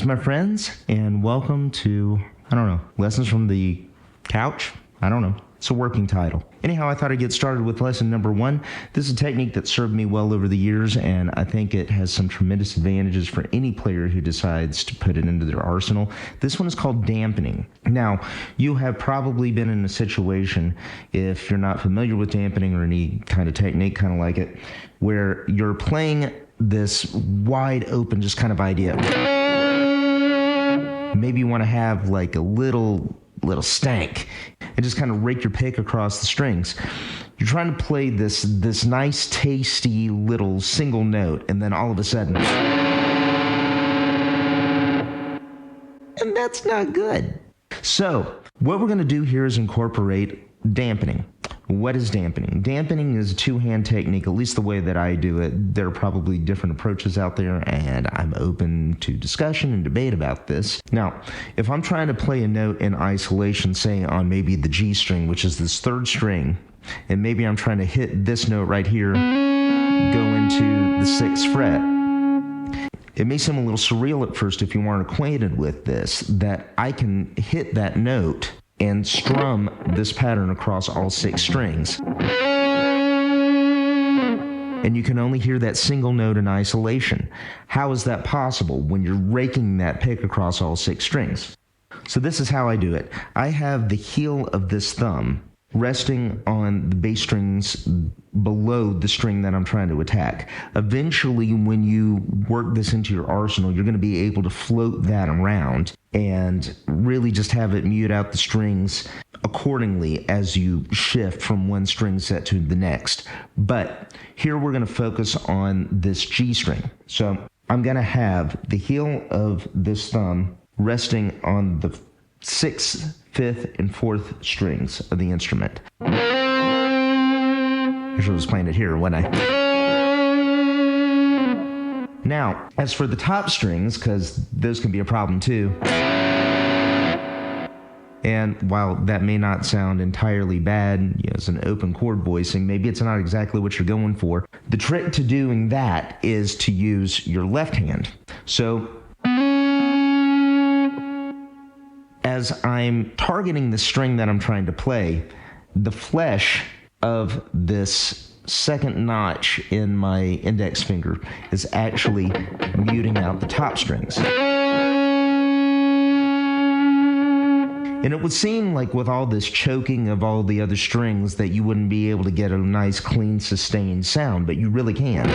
Greetings, my friends, and welcome to, Lessons from the Couch? I don't know. It's a working title. Anyhow, I thought I'd get started with lesson number 1. This is a technique that served me well over the years, and I think it has some tremendous advantages for any player who decides to put it into their arsenal. This one is called dampening. Now, you have probably been in a situation, if you're not familiar with dampening or any kind of technique kind of like it, where you're playing this wide open just kind of idea. Maybe you want to have like a little stank and just kind of rake your pick across the strings. You're trying to play this nice, tasty little single note, and then all of a sudden, and that's not good. So what we're going to do here is incorporate dampening. What is dampening? Dampening is a two-hand technique, at least the way that I do it. There are probably different approaches out there, and I'm open to discussion and debate about this. Now, if I'm trying to play a note in isolation, say on maybe the G string, which is this third string, and maybe I'm trying to hit this note right here, go into the 6th fret. It may seem a little surreal at first if you aren't acquainted with this, that I can hit that note and strum this pattern across all 6 strings. And you can only hear that single note in isolation. How is that possible when you're raking that pick across all 6 strings? So this is how I do it. I have the heel of this thumb resting on the bass strings below the string that I'm trying to attack. Eventually, when you work this into your arsenal, you're going to be able to float that around and really just have it mute out the strings accordingly as you shift from one string set to the next. But here we're going to focus on this G string. So I'm going to have the heel of this thumb resting on the 6th, 5th, and 4th strings of the instrument. I should have playing it here, wouldn't I? Now, as for the top strings, because those can be a problem too, and while that may not sound entirely bad, as an open chord voicing, maybe it's not exactly what you're going for. The trick to doing that is to use your left hand. So as I'm targeting the string that I'm trying to play, the flesh of this second notch in my index finger is actually muting out the top strings. And it would seem like with all this choking of all the other strings that you wouldn't be able to get a nice, clean, sustained sound, but you really can.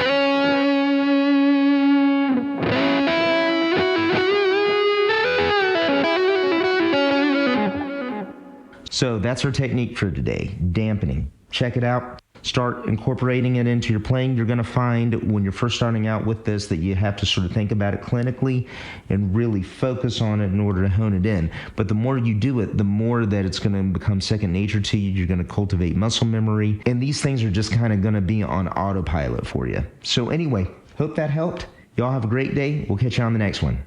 So that's our technique for today, dampening. Check it out. Start incorporating it into your playing. You're going to find when you're first starting out with this that you have to sort of think about it clinically and really focus on it in order to hone it in. But the more you do it, the more that it's going to become second nature to you. You're going to cultivate muscle memory. And these things are just kind of going to be on autopilot for you. So anyway, hope that helped. Y'all have a great day. We'll catch you on the next one.